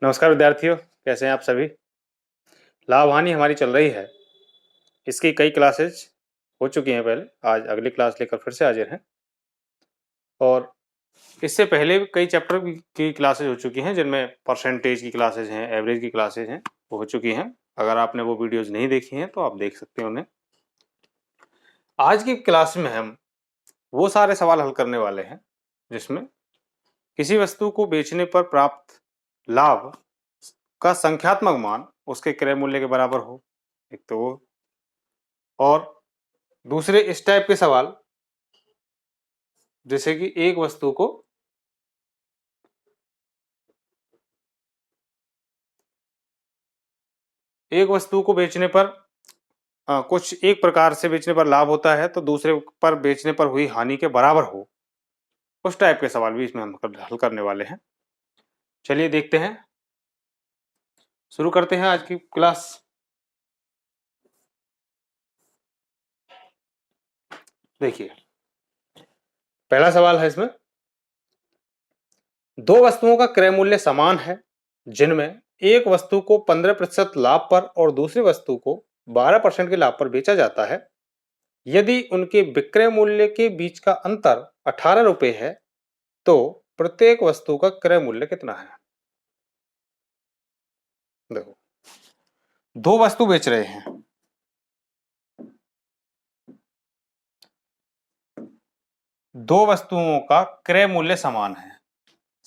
नमस्कार विद्यार्थियों, कैसे हैं आप सभी। लाभ हानि हमारी चल रही है। इसकी कई क्लासेज हो चुकी हैं पहले। आज अगली क्लास लेकर फिर से हाजिर हैं और इससे पहले भी कई चैप्टर की क्लासेज हो चुकी हैं जिनमें परसेंटेज की क्लासेज हैं, एवरेज की क्लासेज हैं, वो हो चुकी हैं। अगर आपने वो वीडियोज नहीं देखी हैं तो आप देख सकते हैं उन्हें। आज की क्लास में हम वो सारे सवाल हल करने वाले हैं जिसमें किसी वस्तु को बेचने पर प्राप्त लाभ का संख्यात्मक मान उसके क्रय मूल्य के बराबर हो, एक तो वो, और दूसरे इस टाइप के सवाल जैसे कि एक वस्तु को बेचने पर कुछ एक प्रकार से बेचने पर लाभ होता है तो दूसरे पर बेचने पर हुई हानि के बराबर हो, उस टाइप के सवाल भी इसमें हम हल करने वाले हैं। चलिए देखते हैं, शुरू करते हैं आज की क्लास। देखिए, पहला सवाल है इसमें, दो वस्तुओं का क्रय मूल्य समान है जिनमें एक वस्तु को 15% लाभ पर और दूसरी वस्तु को 12% के लाभ पर बेचा जाता है। यदि उनके विक्रय मूल्य के बीच का अंतर 18 रुपए है तो प्रत्येक वस्तु का क्रय मूल्य कितना है। देखो, दो वस्तु बेच रहे हैं, दो वस्तुओं का क्रय मूल्य समान है,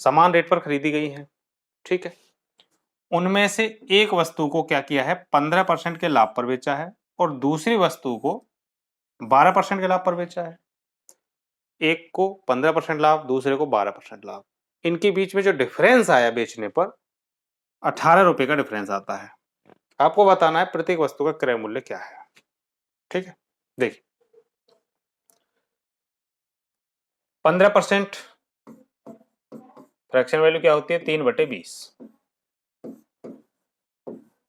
समान रेट पर खरीदी गई है, ठीक है। उनमें से एक वस्तु को क्या किया है, 15% के लाभ पर बेचा है और दूसरी वस्तु को 12% के लाभ पर बेचा है। एक को 15% लाभ, दूसरे को 12% लाभ। इनके बीच में जो डिफरेंस आया बेचने पर 18 रुपए का डिफरेंस आता है। आपको बताना है प्रत्येक वस्तु का क्रय मूल्य क्या है, ठीक है। देखिए, 15% फ्रैक्शन वैल्यू क्या होती है, 3/20,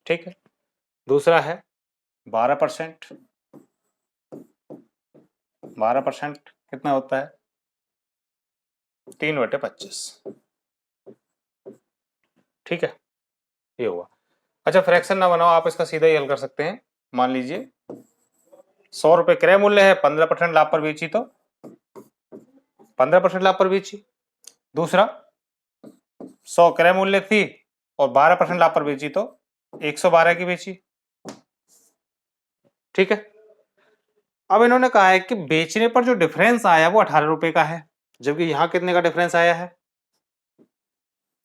ठीक है। दूसरा है 12%, 12% कितना होता है, 3/25, ठीक है। ये हुआ। अच्छा, फ्रैक्शन ना बनाओ, आप इसका सीधा ही हल कर सकते हैं। मान लीजिए 100 रुपए क्रय मूल्य है, 15% लाभ पर बेची तो 15% लाभ पर बेची। दूसरा 100 क्रय मूल्य थी और 12% लाभ पर बेची तो 112 की बेची, ठीक है। अब इन्होंने कहा है कि बेचने पर जो डिफरेंस आया वो 18 रुपए का है, जबकि यहां कितने का डिफरेंस आया है,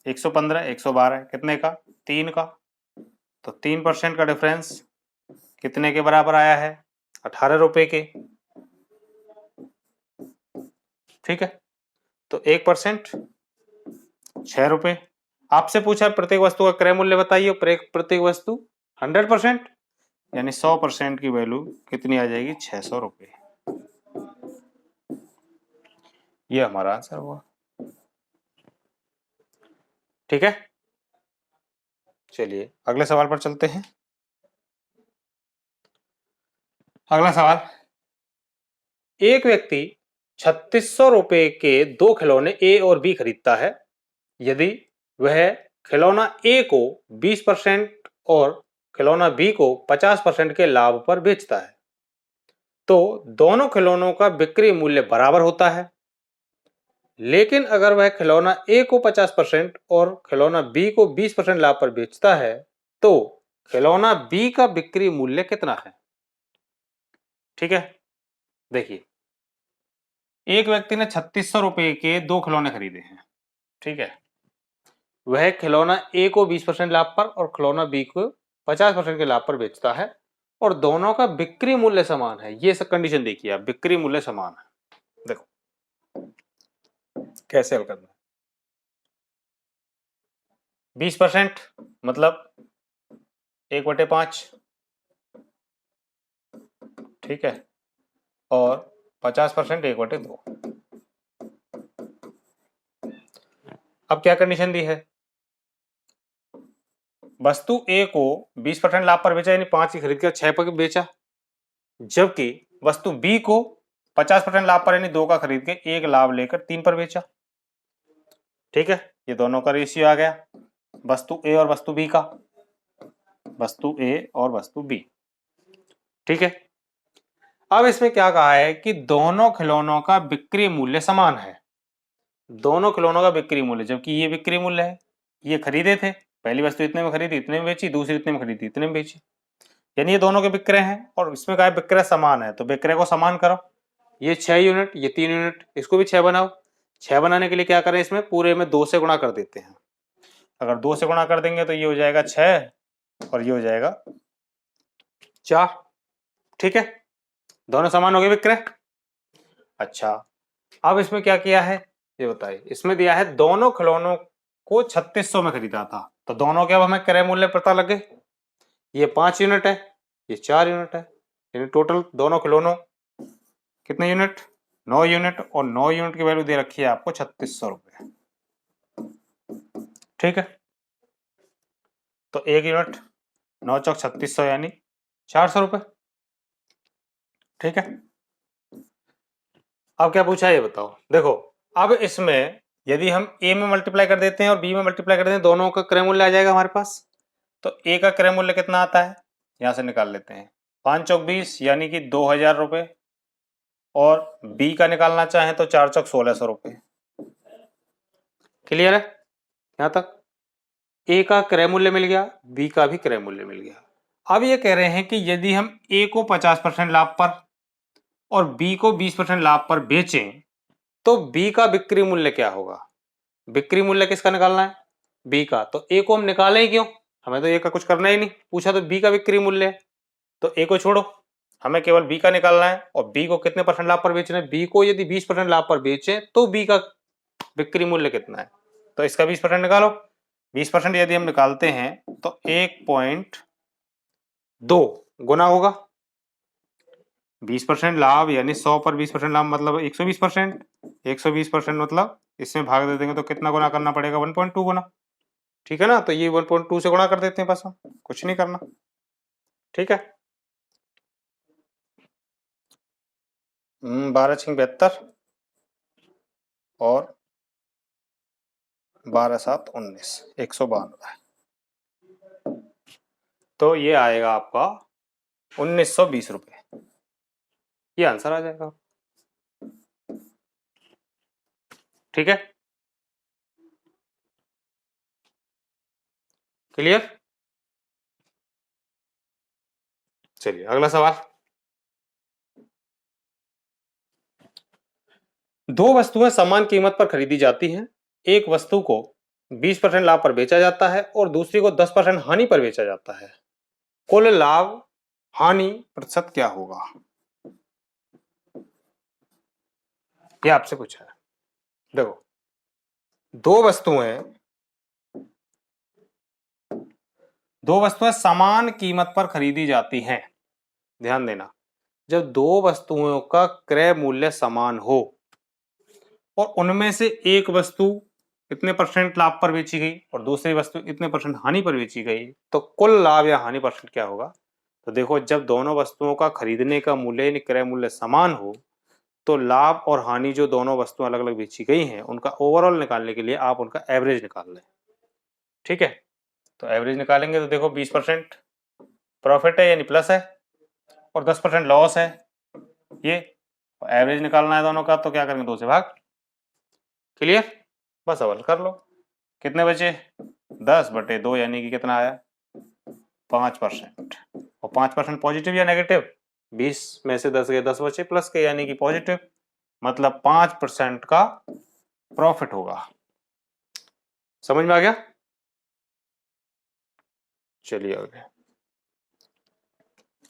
115, 112 कितने का, 3 का। तो 3% का डिफरेंस कितने के बराबर आया है, 18 रुपए के, ठीक है। तो 1% 6 रुपए। आपसे पूछा प्रत्येक वस्तु का क्रय मूल्य बताइए, प्रत्येक वस्तु 100%, यानी 100% की वैल्यू कितनी आ जाएगी, 600 रुपए। ये हमारा आंसर हुआ, ठीक है। चलिए अगले सवाल पर चलते हैं। अगला सवाल, एक व्यक्ति 3600 रुपए के दो खिलौने ए और बी खरीदता है। यदि वह खिलौना ए को 20% और खिलौना बी को 50% के लाभ पर बेचता है तो दोनों खिलौनों का बिक्री मूल्य बराबर होता है। लेकिन अगर वह खिलौना ए को 50% और खिलौना बी को 20% लाभ पर बेचता है तो खिलौना बी का बिक्री मूल्य कितना है, ठीक है। देखिए, एक व्यक्ति ने 3600 रुपए के दो खिलौने खरीदे हैं, ठीक है। वह खिलौना ए को 20% लाभ पर और खिलौना बी को 50% के लाभ पर बेचता है और दोनों का बिक्री मूल्य समान है। ये सब कंडीशन देखिए आप, बिक्री मूल्य समान है। देखो कैसे हल करना है, 20% मतलब 1/5, ठीक है, और 50% 1/2। अब क्या कंडीशन दी है, वस्तु ए को 20% लाभ पर बेचा, यानी 5 की खरीद कर 6 पर बेचा, जबकि वस्तु बी को 50% लाभ पर यानी 2 का खरीद के 1 लाभ लेकर 3 पर बेचा, ठीक है। ये दोनों का रेशियो आ गया। वस्तु ए और वस्तु बी का, वस्तु ए और वस्तु बी। ठीक है, अब इसमें क्या कहा है कि दोनों खिलौनों का बिक्री मूल्य समान है। दोनों खिलौनों का बिक्री मूल्य, जबकि ये बिक्री मूल्य है, ये खरीदे थे, पहली वस्तु इतने में खरीदी इतने में बेची, दूसरी इतने में खरीदी इतने में बेची, यानी ये दोनों के विक्रय हैं और इसमें कहा है विक्रय समान है, तो विक्रय को समान करो। ये 6 यूनिट, ये 3 यूनिट, इसको भी 6 बनाओ। 6 बनाने के लिए क्या करें, इसमें पूरे में 2 से गुणा कर देते हैं। अगर 2 से गुणा कर देंगे तो ये हो जाएगा 6 और ये हो जाएगा 4। ठीक है, दोनों समान हो गए विक्रय। अच्छा, अब इसमें क्या किया है ये बताइए। इसमें दिया है दोनों खिलौनों को 3600 में खरीदा था, तो दोनों के अब हमें क्रय मूल्य पता लगे। ये 5 यूनिट है, ये 4 यूनिट है, यानी टोटल दोनों खिलौनों कितने यूनिट, 9 यूनिट, और 9 यूनिट की वैल्यू दे रखी है आपको 3600 रुपए। ठीक है, तो 1 यूनिट 9 चौक 3600 यानी 400 रुपए। ठीक है, अब क्या पूछा है ये बताओ। देखो, अब इसमें यदि हम ए में मल्टीप्लाई कर देते हैं और बी में मल्टीप्लाई कर देते हैं, दोनों का क्रय मूल्य आ जाएगा हमारे पास। तो ए का क्रय मूल्य कितना आता है, यहां से निकाल लेते हैं, 5 चौक 20 यानी कि 2000 रुपए, और बी का निकालना चाहें तो 4 चौक 1600 रुपए। क्लियर है यहां तक। ए का क्रय मूल्य मिल गया, बी का भी क्रय मूल्य मिल गया। अब ये कह रहे हैं कि यदि हम ए को 50% लाभ पर और बी को 20% लाभ पर बेचें तो बी का बिक्री मूल्य क्या होगा। बिक्री मूल्य किसका निकालना है, बी का। तो ए को हम निकालें ही क्यों, हमें तो ए का कुछ करना ही नहीं, पूछा तो बी का बिक्री मूल्य है, तो ए को छोड़ो, हमें केवल बी का निकालना है। और बी को कितने परसेंट लाभ पर बेचना है, बी को यदि 20% लाभ पर बेचें तो बी का बिक्री मूल्य कितना है, तो इसका 20% निकालो। 20% यदि हम निकालते हैं तो 1.2 गुना होगा। 20% लाभ यानी 100 पर 20% लाभ मतलब 120%। 120% मतलब इसमें भाग दे देंगे तो कितना गुना करना पड़ेगा, 1.2 गुना। ठीक है ना, तो ये 1.2 से गुणा कर देते हैं, बस हम कुछ नहीं करना। ठीक है, 12 छीं 72 और 12 7 19, 192। तो ये आएगा आपका 1920 रुपए, ये आंसर आ जाएगा। ठीक है, क्लियर। चलिए अगला सवाल। दो वस्तुएं समान कीमत पर खरीदी जाती हैं। एक वस्तु को 20% लाभ पर बेचा जाता है और दूसरी को 10% हानि पर बेचा जाता है। कुल लाभ हानि प्रतिशत क्या होगा, ये आपसे पूछा है। देखो, दो वस्तुएं समान कीमत पर खरीदी जाती हैं। ध्यान देना, जब दो वस्तुओं का क्रय मूल्य समान हो और उनमें से एक वस्तु इतने परसेंट लाभ पर बेची गई और दूसरी वस्तु इतने परसेंट हानि पर बेची गई, तो कुल लाभ या हानि परसेंट क्या होगा। तो देखो, जब दोनों वस्तुओं का खरीदने का मूल्य यानी क्रय मूल्य समान हो तो लाभ और हानि जो दोनों वस्तुएं अलग अलग बेची गई हैं उनका ओवरऑल निकालने के लिए आप उनका एवरेज निकाल लें। ठीक है, तो एवरेज निकालेंगे तो देखो 20% प्रॉफिट है यानी प्लस है और 10% लॉस है, ये एवरेज निकालना है दोनों का, तो क्या करेंगे 2 से भाग। क्लियर, बस हल कर लो। कितने बचे, 10/2 यानी कि कितना आया 5%। और 5% पॉजिटिव या नेगेटिव, 20 में से 10 गए 10 बचे प्लस के यानी कि पॉजिटिव, मतलब 5% का प्रॉफिट होगा। समझ में आ गया। चलिए आगे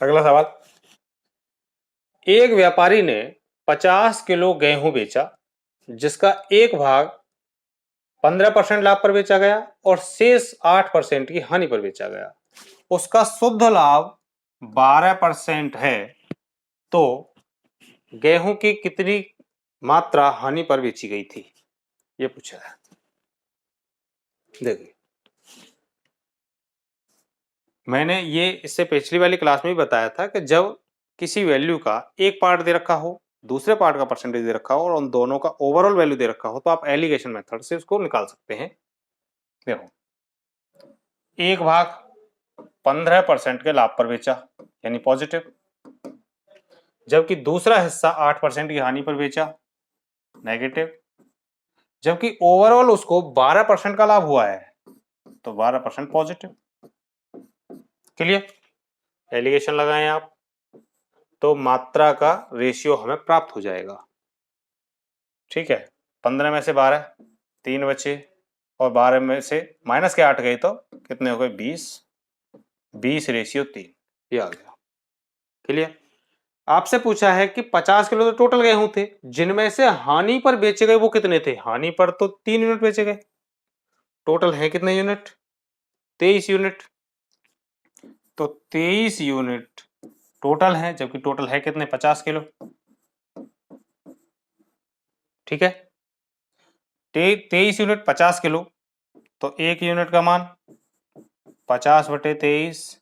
अगला सवाल। एक व्यापारी ने 50 किलो गेहूं बेचा जिसका एक भाग 15% लाभ पर बेचा गया और शेष 8% की हानि पर बेचा गया। उसका शुद्ध लाभ 12% है, तो गेहूं की कितनी मात्रा हानि पर बेची गई थी, ये पूछा है। देखिए, मैंने ये इससे पिछली वाली क्लास में भी बताया था कि जब किसी वैल्यू का एक पार्ट दे रखा हो, दूसरे पार्ट का परसेंटेज दे रखा हो और उन दोनों का ओवरऑल वैल्यू दे रखा हो, तो आप एलिगेशन मेथड से उसको निकाल सकते हैं। देखो, 1/15% के लाभ पर बेचा यानी पॉजिटिव, जबकि दूसरा हिस्सा 8% की हानि पर बेचा नेगेटिव, जबकि ओवरऑल उसको 12% का लाभ हुआ है तो 12% पॉजिटिव। क्लियर? एलिगेशन लगाएं आप तो मात्रा का रेशियो हमें प्राप्त हो जाएगा। ठीक है, 15 में से 12, 3 बचे, और 12 में से माइनस के 8 गए तो कितने हो गए? 20, 20:3, ये आ गया। क्लियर? आपसे पूछा है कि 50 किलो तो टोटल गेहूं थे, जिनमें से हानि पर बेचे गए वो कितने थे? हानि पर तो 3 यूनिट बेचे गए, टोटल है कितने यूनिट? 23 यूनिट। तो 23 यूनिट टोटल है, जबकि टोटल है कितने? 50 किलो। ठीक है, 23 यूनिट 50 किलो, तो एक यूनिट का मान 50/23।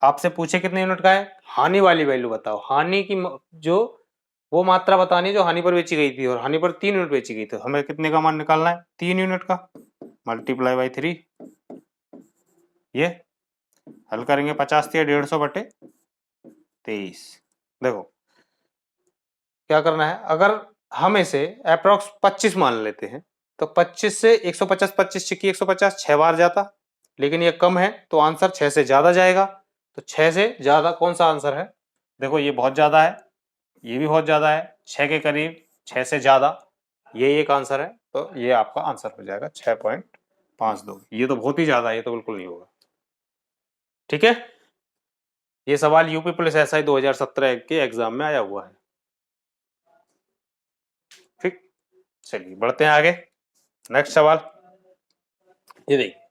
आपसे पूछे कितने यूनिट का है? हानि वाली वैल्यू बताओ, हानि की जो वो मात्रा बतानी है जो हानि पर बेची गई थी, और हानि पर 3 यूनिट बेची गई थी, हमें कितने का मान निकालना है? 3 यूनिट का, मल्टीप्लाई बाई 3। ये हल करेंगे, 50 या 150/23। देखो क्या करना है, अगर हम इसे अप्रोक्स 25 मान लेते हैं तो 25 से 150, 25 छिक्की 150, 6 बार जाता, लेकिन ये कम है तो आंसर 6 से ज्यादा जाएगा। तो 6 से ज्यादा कौन सा आंसर है? देखो ये बहुत ज्यादा है, ये भी बहुत ज्यादा है, 6 के करीब, 6 से ज्यादा, ये एक आंसर है, तो ये आपका आंसर हो जाएगा 6.52। ये तो बहुत ही ज्यादा है, ये तो बिल्कुल नहीं होगा। ठीक है, ये सवाल यूपी पुलिस एसआई 2017 के एग्जाम में आया हुआ है। ठीक, चलिए बढ़ते हैं आगे। नेक्स्ट सवाल ये देखिए,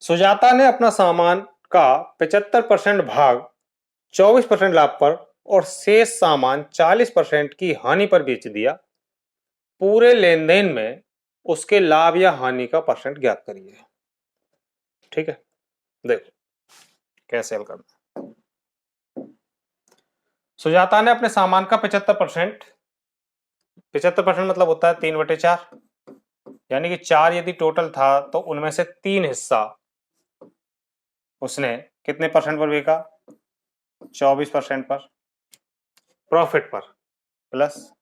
सुजाता ने अपना सामान का 75% भाग 24% लाभ पर और शेष सामान 40% की हानि पर बेच दिया। पूरे लेन देन में उसके लाभ या हानि का परसेंट ज्ञात करिए। ठीक है, देखो कैसे हल करना। सुजाता ने अपने सामान का 75%, 75% मतलब होता है 3/4, यानी कि 4 यदि टोटल था तो उनमें से 3 हिस्सा उसने कितने परसेंट पर बेचा? 24% पर, प्रॉफिट पर, प्लस,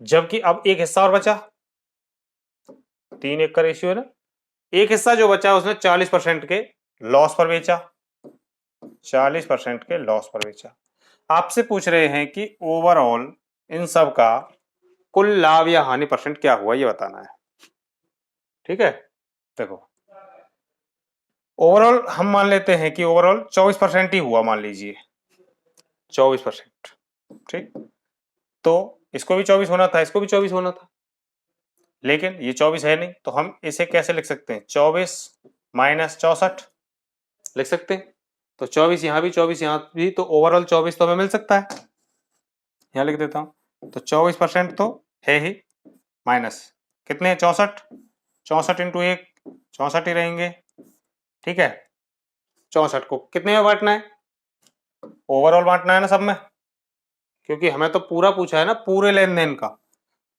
जबकि अब एक हिस्सा और बचा, 3:1 का रेशियो है ना, एक हिस्सा जो बचा उसने 40% के लॉस पर बेचा, 40% के लॉस पर बेचा। आपसे पूछ रहे हैं कि ओवरऑल इन सब का कुल लाभ या हानि परसेंट क्या हुआ, ये बताना है। ठीक है, देखो ओवरऑल हम मान लेते हैं कि ओवरऑल 24% ही हुआ, मान लीजिए 24%। ठीक, तो इसको भी 24 होना था, इसको भी 24 होना था, लेकिन ये 24 है नहीं, तो हम इसे कैसे लिख सकते हैं? 24 माइनस 64 लिख सकते हैं। तो 24 यहां भी, 24 यहां भी, तो ओवरऑल 24 तो हमें मिल सकता है। यहां लिख देता हूं, तो 24% तो है ही, माइनस कितने? 64, 64 इंटू 1, 64 ही रहेंगे। ठीक है, 64 को कितने में बांटना है? ओवरऑल बांटना है ना सब में, क्योंककि हमें तो पूरा पूछा है ना, पूरे लेन देन का।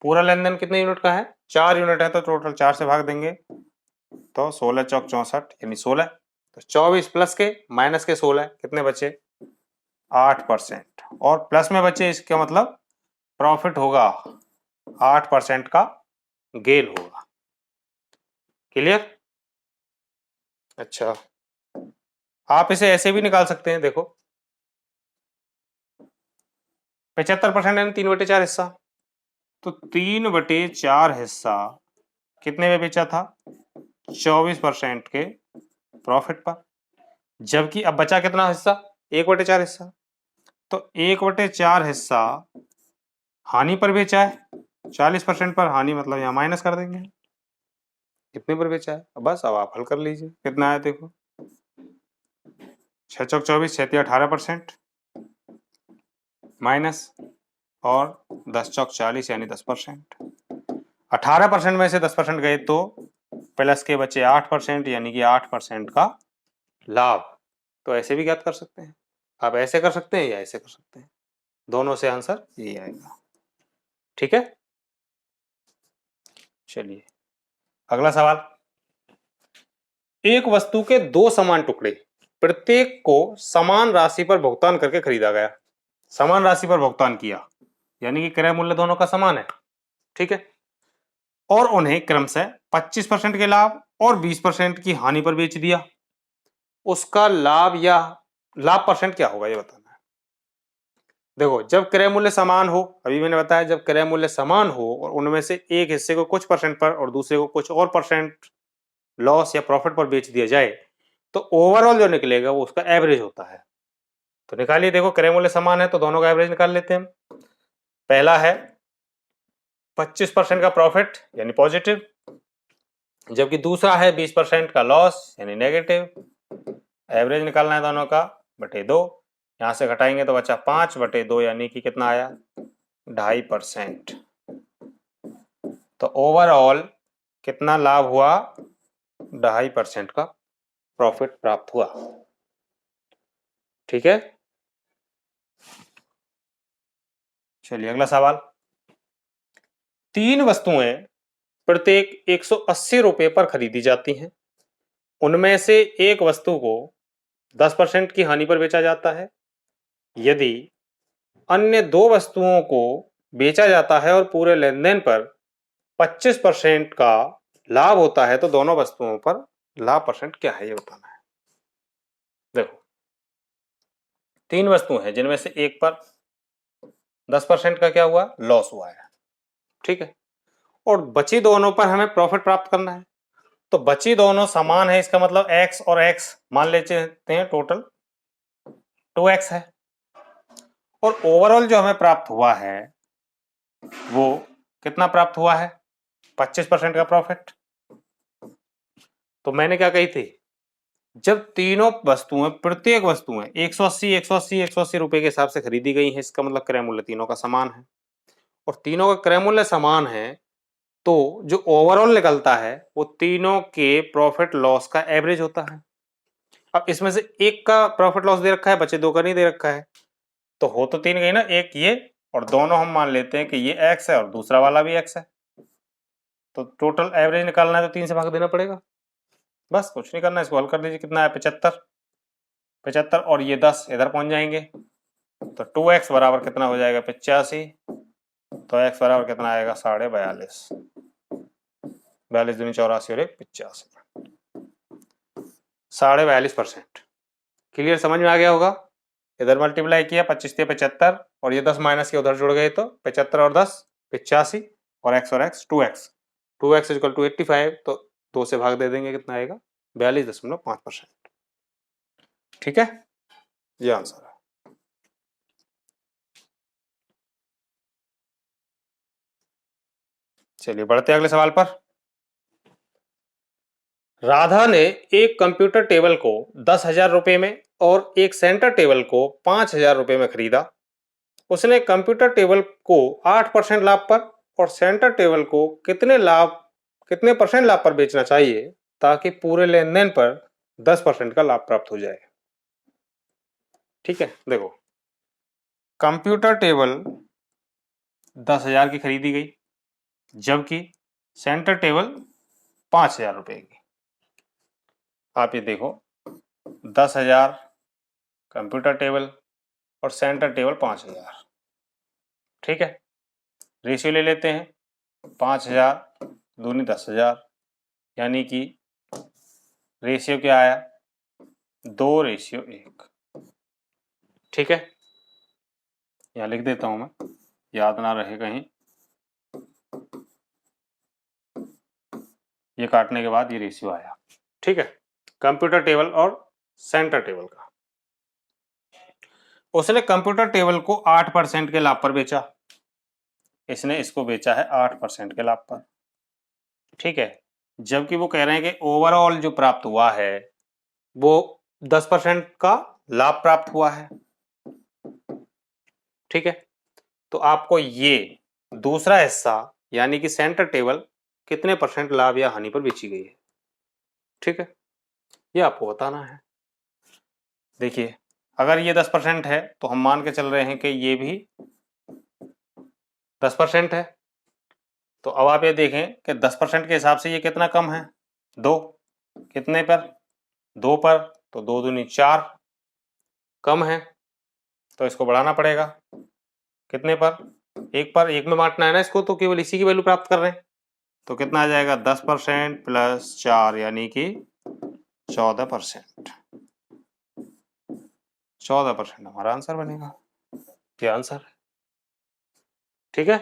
पूरा लेन देन कितने यूनिट का है? 4 यूनिट है, तो टोटल 4 से भाग देंगे, तो 16 चौक 64 यानी 16। तो 24 प्लस के माइनस के 16 कितने बचे? 8%, और प्लस में बचे, इसका मतलब प्रॉफिट होगा 8% का गेन होगा। क्लियर? अच्छा, आप इसे ऐसे भी निकाल सकते हैं, देखो 75% यानी 3/4 हिस्सा, तो 3/4 हिस्सा कितने में बेचा था? 24% के प्रॉफिट पर, जबकि अब बचा कितना हिस्सा? 1/4 हिस्सा, तो 1/4 हिस्सा हानि पर बेचा है, 40% पर, हानि मतलब यहां माइनस कर देंगे, कितने पर बेचा है? बस अब आप हल कर लीजिए, कितना है देखो, 6 चौक 24, 6 18%, माइनस, और 10 चौक 40 यानी 10%। 18% में से 10% गए तो प्लस के बचे 8%, यानी कि 8% का लाभ। तो ऐसे भी ज्ञात कर सकते हैं, आप ऐसे कर सकते हैं या ऐसे कर सकते हैं, दोनों से आंसर यही आएगा। ठीक है, चलिए अगला सवाल, एक वस्तु के दो समान टुकड़े, प्रत्येक को समान राशि पर भुगतान करके खरीदा गया। समान राशि पर भुगतान किया यानी कि क्रय मूल्य दोनों का समान है, ठीक है, और उन्हें क्रमशः 25% के लाभ और 20% की हानि पर बेच दिया। उसका लाभ या लाभ परसेंट क्या होगा ये बताना है। देखो, जब क्रय मूल्य समान हो, अभी मैंने बताया जब क्रय मूल्य समान हो और उनमें से एक हिस्से को कुछ परसेंट पर और दूसरे को कुछ और परसेंट लॉस या प्रॉफिट पर बेच दिया जाए तो ओवरऑल जो निकलेगा वो उसका एवरेज होता है। तो निकालिए, देखो क्रय मूल्य समान है तो दोनों का एवरेज निकाल लेते हैं हम। पहला है 25% का प्रॉफिट यानी पॉजिटिव, जबकि दूसरा है 20% का लॉस यानी नेगेटिव। एवरेज निकालना है दोनों का, बटे 2, यहां से घटाएंगे तो बचा 5/2 यानी कि कितना आया 2.5%। तो ओवरऑल कितना लाभ हुआ 2.5% का प्रॉफिट प्राप्त हुआ, ठीक है। चलिए अगला सवाल। 3 वस्तुएं प्रत्येक 180 रुपए पर खरीदी जाती हैं। उनमें से एक वस्तु को 10% की हानि पर बेचा जाता है। यदि अन्य 2 वस्तुओं को बेचा जाता है और पूरे लेन देन पर 25% का लाभ होता है तो दोनों वस्तुओं पर लाभ परसेंट क्या है ये बताना है। देखो, 3 वस्तुएं हैं जिनमें से एक पर 10% का क्या हुआ लॉस हुआ है, ठीक है, और बची दोनों पर हमें प्रॉफिट प्राप्त करना है। तो बची दोनों समान है, इसका मतलब x और x मान लेते हैं टोटल 2x है, और ओवरऑल जो हमें प्राप्त हुआ है वो कितना प्राप्त हुआ है 25% का प्रॉफिट। तो मैंने क्या कही थी, जब तीनों वस्तुएं प्रत्येक वस्तुएं 180 180 180 रुपए के हिसाब से खरीदी गई हैं, इसका मतलब क्रय मूल्य तीनों का समान है, और तीनों का क्रय मूल्य समान है तो जो ओवरऑल निकलता है वो तीनों के प्रॉफिट लॉस का एवरेज होता है। अब इसमें से एक का प्रॉफिट लॉस दे रखा है, बचे 2 का नहीं दे रखा है, तो हो तो 3 गई ना, एक ये और दोनों हम मान लेते हैं कि ये x है और दूसरा वाला भी x है। तो टोटल एवरेज निकालना है तो 3 से भाग देना पड़ेगा, बस कुछ नहीं करना, इसको हल कर दीजिए। कितना है 75 और ये 10 इधर पहुंच जाएंगे तो 2x बराबर कितना हो जाएगा 85। तो x बराबर कितना आएगा 42.5, 42 दूनी 84 और 85, 42.5%। क्लियर, समझ में आ गया होगा। इधर मल्टीप्लाई किया 25 से 75 और ये 10 माइनस के उधर जुड़ गए तो 75 और 10 85 और x 2x इक्वल टू 85, तो 2 से भाग दे देंगे, कितना आएगा 42.5%, ठीक है, ये आंसर है। चलिए बढ़ते हैं अगले सवाल पर। राधा ने एक कंप्यूटर टेबल को 10,000 रुपए में और एक सेंटर टेबल को 5,000 रुपए में खरीदा। उसने कंप्यूटर टेबल को 8% लाभ पर और सेंटर टेबल को कितने परसेंट लाभ पर बेचना चाहिए ताकि पूरे लेन देन पर 10% का लाभ प्राप्त हो जाए, ठीक है। देखो, कंप्यूटर टेबल 10,000 की खरीदी गई, जबकि सेंटर टेबल 5,000 रुपए की। आप ये देखो, 10,000 कंप्यूटर टेबल और सेंटर टेबल 5,000, ठीक है। रेशियो ले लेते हैं, 5,000 दूनी 10,000 यानी कि रेशियो क्या आया 2:1, ठीक है। यहां लिख देता हूं मैं, याद ना रहे कहीं, ये काटने के बाद ये रेशियो आया, ठीक है, कंप्यूटर टेबल और सेंटर टेबल का। उसने कंप्यूटर टेबल को 8% के लाभ पर बेचा, इसने इसको बेचा है 8% के लाभ पर, ठीक है, जबकि वो कह रहे हैं कि ओवरऑल जो प्राप्त हुआ है वो 10% का लाभ प्राप्त हुआ है, ठीक है। तो आपको ये दूसरा हिस्सा यानी कि सेंटर टेबल कितने परसेंट लाभ या हानि पर बेची गई है, ठीक है, ये आपको बताना है। देखिए, अगर ये 10% है तो हम मान के चल रहे हैं कि ये भी 10% है। तो अब आप ये देखें कि 10% के हिसाब से ये कितना कम है 2, कितने पर? 2 पर, तो 2 दूनी 4, कम है तो इसको बढ़ाना पड़ेगा। कितने पर? 1 पर, 1 में बांटना है ना इसको, तो केवल इसी की वैल्यू प्राप्त कर रहे हैं। तो कितना आ जाएगा? 10% प्लस 4 यानी कि 14%। 14% हमारा आंसर बनेगा। ये आंसर है। ठीक है,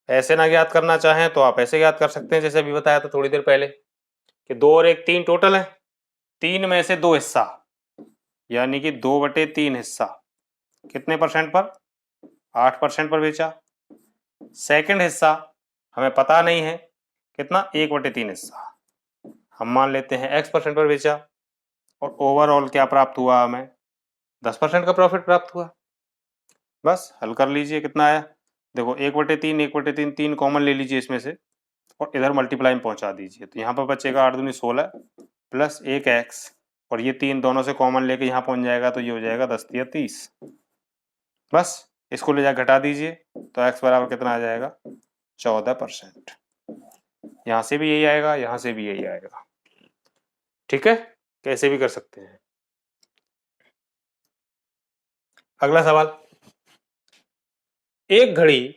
ऐसे ना याद करना चाहें तो आप ऐसे याद कर सकते हैं, जैसे अभी बताया था थोड़ी देर पहले कि 2 और 1 3 टोटल है, 3 में से 2 हिस्सा यानी कि 2/3 हिस्सा कितने परसेंट पर? 8% पर बेचा। सेकंड हिस्सा हमें पता नहीं है कितना, 1/3 हिस्सा हम मान लेते हैं x% पर बेचा, और ओवरऑल क्या प्राप्त हुआ? हमें 10% का प्रॉफिट प्राप्त हुआ। बस हल कर लीजिए, कितना आया देखो, 1/3 1/3 3 कॉमन ले लीजिए इसमें से और इधर मल्टीप्लाई में पहुंचा दीजिए, तो यहाँ पर बचेगा 8 दूनी 16 प्लस 1x, और ये 3 दोनों से कॉमन लेके यहाँ पहुंच जाएगा, तो ये हो जाएगा 10 तिया 30। बस इसको ले जाकर घटा दीजिए, तो x बराबर कितना आ जाएगा? 14%। यहाँ से भी यही आएगा, यहाँ से भी यही आएगा। ठीक है, कैसे भी कर सकते हैं। अगला सवाल, एक घड़ी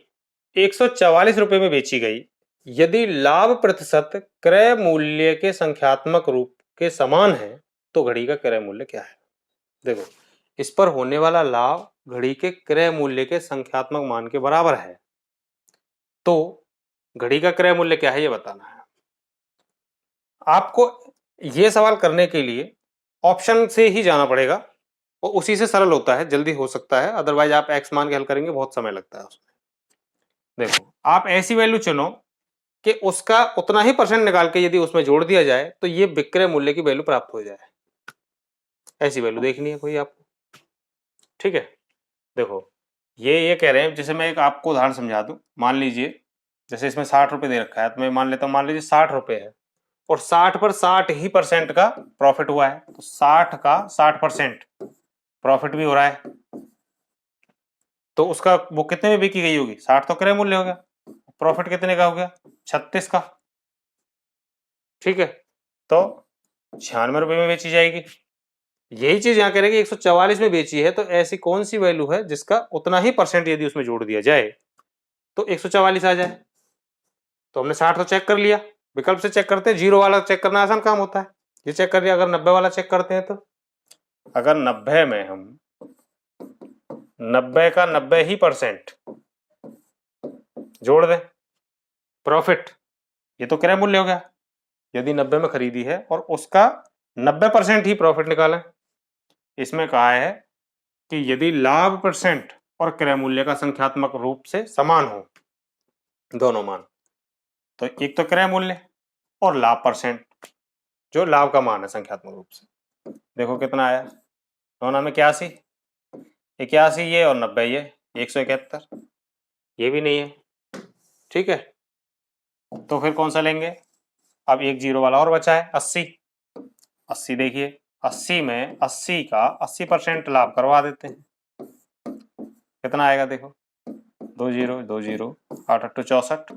144 रुपए में बेची गई, यदि लाभ प्रतिशत क्रय मूल्य के संख्यात्मक रूप के समान है तो घड़ी का क्रय मूल्य क्या है? देखो, इस पर होने वाला लाभ घड़ी के क्रय मूल्य के संख्यात्मक मान के बराबर है, तो घड़ी का क्रय मूल्य क्या है ये बताना है आपको। ये सवाल करने के लिए ऑप्शन से ही जाना पड़ेगा, और उसी से सरल होता है, जल्दी हो सकता है, अदरवाइज आप एक्स मान के हल करेंगे बहुत समय लगता है उसमें। देखो, आप ऐसी वैल्यू चुनो कि उसका उतना ही परसेंट निकाल के यदि उसमें जोड़ दिया जाए तो ये विक्रय मूल्य की वैल्यू प्राप्त हो जाए। ऐसी वैल्यू देखनी है कोई आपको। ठीक है, देखो ये कह रहे हैं, जैसे मैं एक आपको उदाहरण समझा दूं। मान लीजिए जैसे इसमें 60 रुपए दे रखा है, तो मैं मान लेता हूं, मान लीजिए 60 रुपए है और 60 पर 60 ही परसेंट का प्रॉफिट हुआ है, तो 60 का 60% प्रॉफिट भी हो रहा है, तो उसका वो कितने में बिकी गई होगी? 60 तो क्रय मूल्य हो गया, प्रॉफिट कितने का हो गया? 36 का। ठीक है, तो 96 रुपए में बेची जाएगी। यही चीज यहां कह रहे हैं कि 144 में बेची है, तो ऐसी कौन सी वैल्यू है जिसका उतना ही परसेंट यदि उसमें जोड़ दिया जाए तो 144 आ जाए? तो हमने 60 तो चेक कर लिया, विकल्प से चेक करते हैं, जीरो वाला चेक करना आसान काम होता है, ये चेक कर लिया। अगर 90 वाला चेक करते हैं, तो अगर 90 में हम 90 का 90 ही परसेंट जोड़ दें प्रॉफिट, ये तो क्रय मूल्य हो गया। यदि 90 में खरीदी है और उसका 90% ही प्रॉफिट निकालें, इसमें कहा है कि यदि लाभ परसेंट और क्रय मूल्य का संख्यात्मक रूप से समान हो दोनों मान, तो एक तो क्रय मूल्य और लाभ परसेंट, जो लाभ का मान है संख्यात्मक रूप से। देखो कितना आया, दोनों में 81, 81 ये और 90 ये, 171, ये भी नहीं है। ठीक है, तो फिर कौन सा लेंगे? अब एक जीरो वाला और बचा है, 80। 80 देखिए, 80 में 80 का 80% लाभ करवा देते हैं, कितना आएगा देखो, 2 जीरो 2 जीरो, 8 8 64,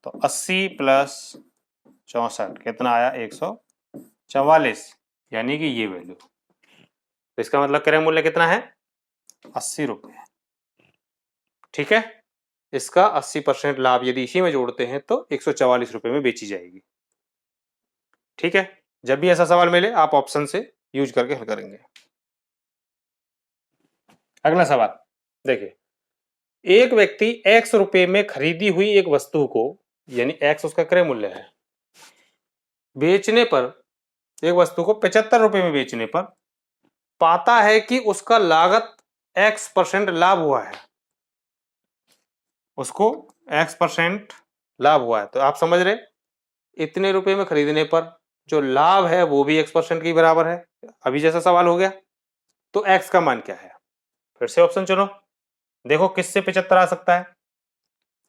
तो 80 प्लस 64 कितना आया? 144, यानी कि ये वैल्यू। तो इसका मतलब क्रय मूल्य कितना है? 80 रुपए। ठीक है, इसका 80% लाभ यदि इसी में जोड़ते हैं तो 144 रुपए में बेची जाएगी। ठीक है, जब भी ऐसा सवाल मिले आप ऑप्शन से यूज करके हल करेंगे। अगला सवाल देखिए, एक व्यक्ति x रुपए में खरीदी हुई एक वस्तु को, यानी x उसका क्रय मूल्य है, बेचने पर, एक वस्तु को 75 रुपए में बेचने पर पाता है कि उसका लागत x% लाभ हुआ है, उसको x% लाभ हुआ है। तो आप समझ रहे, इतने रुपए में खरीदने पर जो लाभ है वो भी x% के बराबर है, अभी जैसा सवाल हो गया। तो x का मान क्या है? फिर से ऑप्शन चुनो, देखो किससे 75 आ सकता है।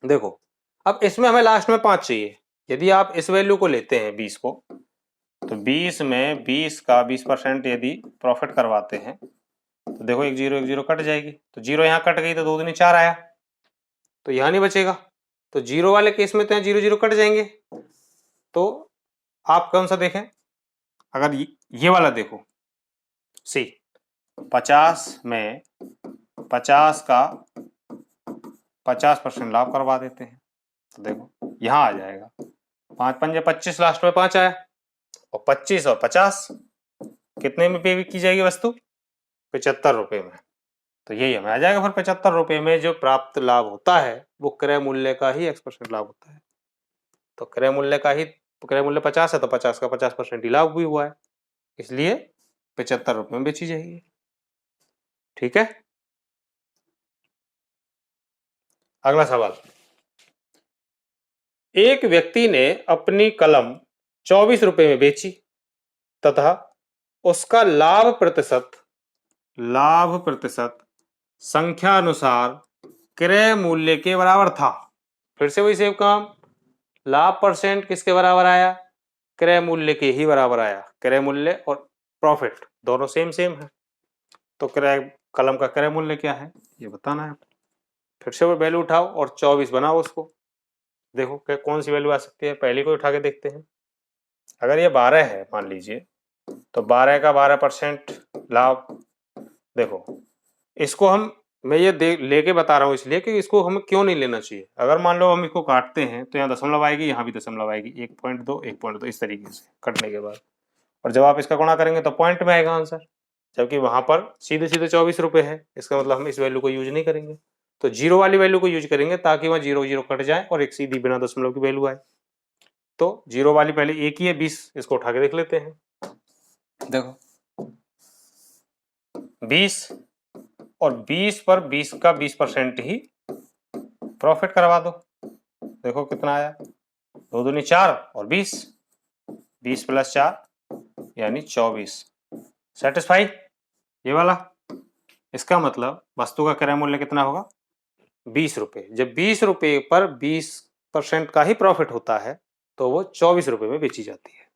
देखो, अब इसमें हमें लास्ट में 5 चाहिए। यदि आप इस वैल्यू को लेते हैं 20 को, तो 20 में 20 का 20% यदि प्रॉफिट करवाते हैं, तो देखो एक जीरो कट जाएगी, तो जीरो यहाँ कट गई, तो 2 दूनी 4 आया, तो यहाँ नहीं बचेगा। तो जीरो वाले केस में तो यहाँ जीरो जीरो कट जाएंगे, तो आप कौन सा देखें, अगर ये वाला देखो, सी 50 में 50 का 50% लाभ करवा देते हैं, तो देखो यहां आ जाएगा 5 पंजे 25, लास्ट में 5 आया, और 25 और 50 कितने में पे की जाएगी वस्तु, 75 रुपए में। तो यही हमें आ जाएगा फिर 75 रुपए में जो प्राप्त लाभ होता है वो क्रय मूल्य का ही x% लाभ होता है। तो क्रय मूल्य 50 है तो 50 का 50% ही लाभ भी हुआ है, इसलिए 75 रुपए में बेची जाएगी। ठीक है, अगला सवाल, एक व्यक्ति ने अपनी कलम 24 रुपए में बेची तथा उसका लाभ प्रतिशत संख्या अनुसार क्रय मूल्य के बराबर था। फिर से वही सेम काम, लाभ परसेंट किसके बराबर आया, क्रय मूल्य के ही बराबर आया। क्रय मूल्य और प्रॉफिट दोनों सेम है, तो कलम का क्रय मूल्य क्या है ये बताना है। फिर से वो वैल्यू उठाओ और 24 बनाओ उसको, देखो कौन सी वैल्यू आ सकती है। पहली को उठा के देखते हैं, अगर ये 12 है मान लीजिए, तो 12 का 12% लाभ। देखो इसको मैं ये लेके बता रहा हूं इसलिए कि इसको हमें क्यों नहीं लेना चाहिए। अगर मान लो हम इसको काटते हैं तो यहाँ दशमलव आएगी, यहाँ भी दशमलव आएगी, 1.2 1.2 इस तरीके से कटने के बाद, और जब आप इसका गुणा करेंगे तो पॉइंट में आएगा आंसर, जबकि वहां पर सीधे 24 रुपए है। इसका मतलब हम इस वैल्यू को यूज नहीं करेंगे, तो जीरो वाली वैल्यू को यूज करेंगे ताकि वहां 0 0 कट जाए और एक सीधी बिना दशमलव की वैल्यू आए। तो जीरो वाली पहले एक ही है 20, इसको उठा के देख लेते हैं। देखो 20 और 20 पर 20 का 20% ही प्रॉफिट करवा दो। देखो कितना आया, 2 दूनी 4 और 20, 20 + 4 यानी 24। सेटिस्फाई ये वाला। इसका मतलब वस्तु का क्रय मूल्य कितना होगा, 20 रुपए। जब 20 रुपए पर 20% का ही प्रॉफिट होता है तो वो 24 रुपए में बेची जाती है।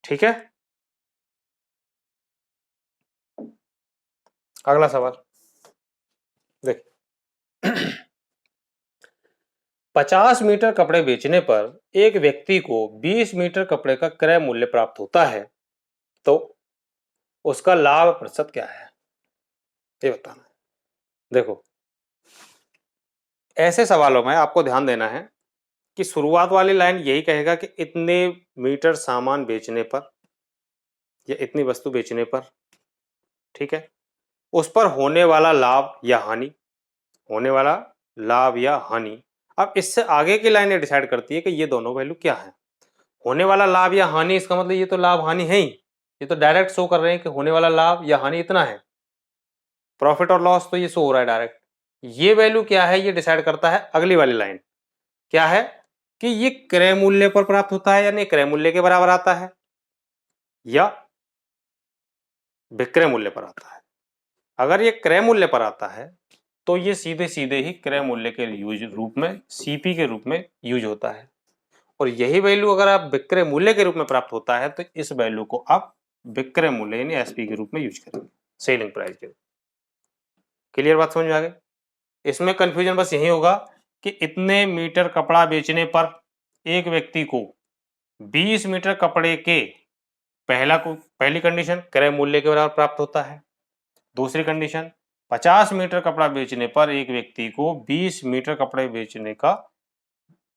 ठीक है, अगला सवाल देख 50 मीटर कपड़े बेचने पर एक व्यक्ति को 20 मीटर कपड़े का क्रय मूल्य प्राप्त होता है, तो उसका लाभ प्रतिशत क्या है ये बताना है। देखो ऐसे सवालों में आपको ध्यान देना है कि शुरुआत वाली लाइन यही कहेगा कि इतने मीटर सामान बेचने पर या इतनी वस्तु बेचने पर, ठीक है, उस पर होने वाला लाभ या हानि, होने वाला लाभ या हानि। अब इससे आगे की लाइन ये डिसाइड करती है कि ये दोनों वैल्यू क्या है। होने वाला लाभ या हानि, इसका मतलब ये तो लाभ हानि है ही, ये तो डायरेक्ट शो कर रहे हैं कि होने वाला लाभ या हानि इतना है। प्रॉफिट और लॉस तो ये शो हो रहा है डायरेक्ट। ये वैल्यू क्या है ये डिसाइड करता है अगली वाली लाइन, क्या है कि ये क्रय मूल्य पर प्राप्त होता है यानी क्रय मूल्य के बराबर आता है या विक्रय मूल्य पर आता है। अगर ये क्रय मूल्य पर आता है तो ये सीधे सीधे ही क्रय मूल्य के रूप में, सीपी के रूप में यूज होता है। और यही वैल्यू अगर आप विक्रय मूल्य के रूप में प्राप्त होता है तो इस वैल्यू को आप विक्रय मूल्य यानी एसपी के रूप में यूज करेंगे, सेलिंग प्राइस के। क्लियर बात समझ में आ गई। इसमें कंफ्यूजन बस यही होगा कि इतने मीटर कपड़ा बेचने पर एक व्यक्ति को 20 मीटर कपड़े के पहली कंडीशन क्रय मूल्य के बराबर प्राप्त होता है। दूसरी कंडीशन 50 मीटर कपड़ा बेचने पर एक व्यक्ति को 20 मीटर कपड़े बेचने का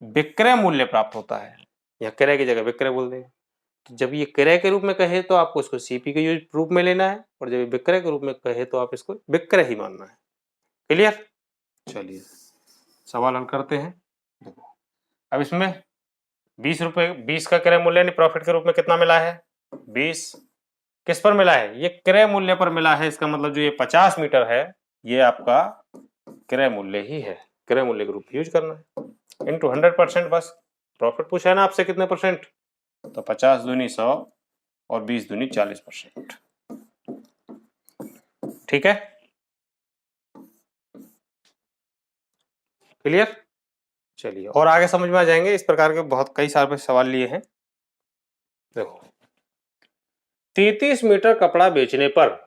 विक्रय मूल्य प्राप्त होता है, या क्रय की जगह विक्रय बोल देंगे। तो जब ये क्रय के रूप में कहे तो आपको इसको सीपी के रूप में लेना है, और जब विक्रय के रूप में कहे तो आप इसको विक्रय ही मानना है। क्लियर, चलिए सवाल हल करते हैं। देखो अब इसमें 20 का क्रय मूल्य यानी प्रॉफिट के रूप में कितना मिला है, 20 किस पर मिला है, ये क्रय मूल्य पर मिला है। इसका मतलब जो ये 50 मीटर है ये आपका क्रय मूल्य ही है, क्रय मूल्य के रूप में यूज करना है इनटू 100%। बस प्रॉफिट पूछा है ना आपसे कितने परसेंट, तो 50 दूनी 100 और 20 दूनी 40%। ठीक है, क्लियर। चलिए और आगे समझ में आ जाएंगे। इस प्रकार के बहुत कई सारे सवाल लिए हैं। देखो 33 मीटर कपड़ा बेचने पर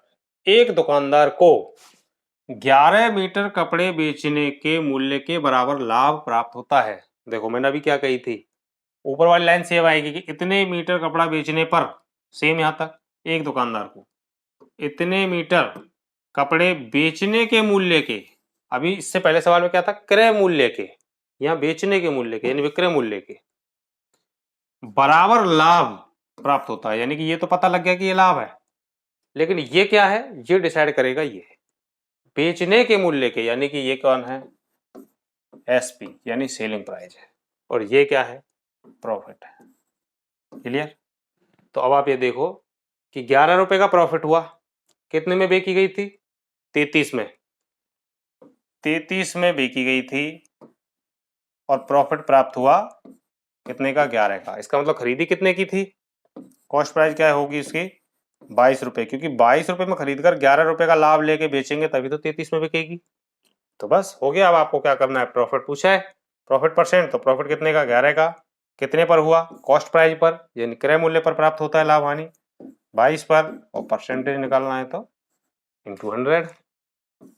एक दुकानदार को 11 मीटर कपड़े बेचने के मूल्य के बराबर लाभ प्राप्त होता है। देखो मैंने अभी क्या कही थी ऊपर वाली लाइन सेम आएगी कि इतने मीटर कपड़ा बेचने पर, सेम यहां तक, एक दुकानदार को इतने मीटर कपड़े बेचने के मूल्य के, अभी इससे पहले सवाल में क्या था, क्रय मूल्य के, यहाँ बेचने के मूल्य के यानी विक्रय मूल्य के बराबर लाभ प्राप्त होता है। यानी कि ये तो पता लग गया कि ये लाभ है, लेकिन ये क्या है, ये डिसाइड करेगा ये बेचने के मूल्य के, यानी कि ये कौन है, एसपी यानी सेलिंग प्राइस है, और ये क्या है, प्रॉफिट है। क्लियर? तो अब आप ये देखो कि 11 रुपए का प्रॉफिट हुआ, कितने में बेची गई थी, 33 में, 33 में बेची गई थी, और प्रॉफिट प्राप्त हुआ कितने का, 11 का। इसका मतलब खरीदी कितने की थी, कॉस्ट प्राइस क्या होगी इसकी, 22 रुपए, क्योंकि 22 रुपए में खरीद कर 11 रुपए का लाभ लेके बेचेंगे तभी तो 33 में बिकेगी। तो बस हो गया। अब आपको क्या करना है, प्रॉफिट पूछा है, प्रॉफिट परसेंट, तो प्रॉफिट कितने का, 11 का, कितने पर हुआ, कॉस्ट प्राइस पर, यानी क्रय मूल्य पर प्राप्त होता है लाभ हानि, 22 पर, और परसेंटेज निकालना है तो इंटू 100,